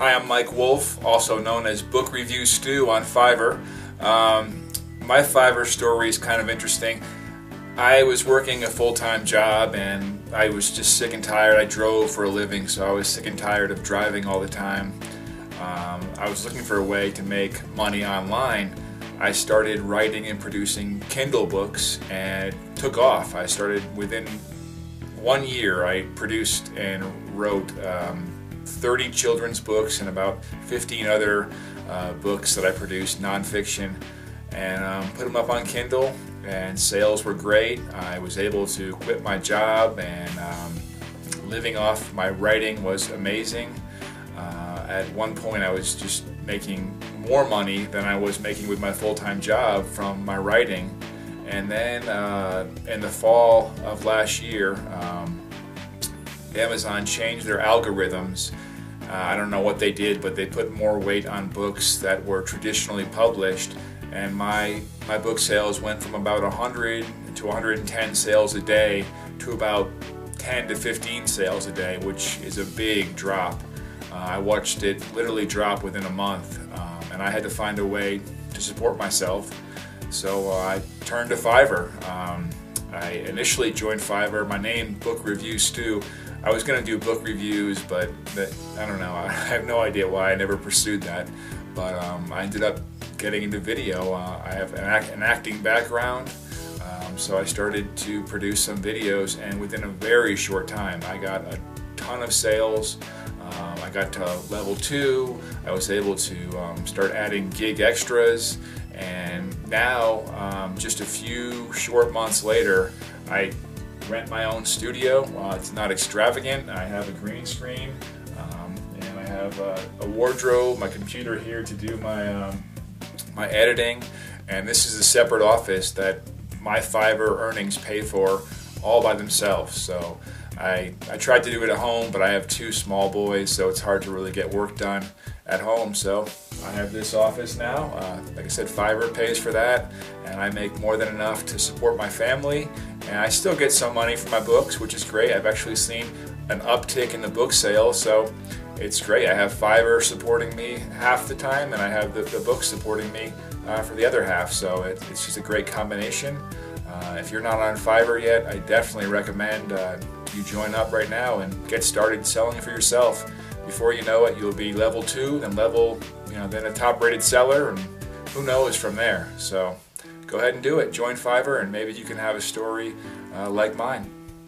Hi, I'm Mike Wolf, also known as Book Review Stu on Fiverr. My Fiverr story is kind of interesting. I was working a full-time job and I was just sick and tired. I drove for a living, so I was sick and tired of driving all the time. I was looking for a way to make money online. I started writing and producing Kindle books and it took off. I started within 1 year. I produced and wrote 30 children's books and about 15 other books that I produced, nonfiction, and put them up on Kindle, and sales were great. I was able to quit my job, and living off my writing was amazing. At one point I was just making more money than I was making with my full-time job from my writing. And then in the fall of last year, Amazon changed their algorithms. I don't know what they did, but they put more weight on books that were traditionally published, and my book sales went from about 100 to 110 sales a day to about 10 to 15 sales a day, which is a big drop. I watched it literally drop within a month, and I had to find a way to support myself. So I turned to Fiverr. I initially joined Fiverr. My name, Book Review Stu. I was going to do book reviews, but I don't know. I have no idea why I never pursued that. But I ended up getting into video. I have an acting background, so I started to produce some videos, and within a very short time, I got a ton of sales. I got to level 2. I was able to start adding gig extras, and now, just a few short months later, I rent my own studio. It's not extravagant. I have a green screen, and I have a wardrobe, my computer here to do my editing, and this is a separate office that my Fiverr earnings pay for all by themselves. So I tried to do it at home, but I have 2 small boys, so it's hard to really get work done at home. So I have this office now. Like I said, Fiverr pays for that, and I make more than enough to support my family, and I still get some money for my books, which is great. I've actually seen an uptick in the book sales, so it's great. I have Fiverr supporting me half the time, and I have the books supporting me for the other half, so it's just a great combination. If you're not on Fiverr yet, I definitely recommend you join up right now and get started selling for yourself. Before you know it, you'll be level 2, then then a top-rated seller, and who knows from there. So go ahead and do it. Join Fiverr, and maybe you can have a story like mine.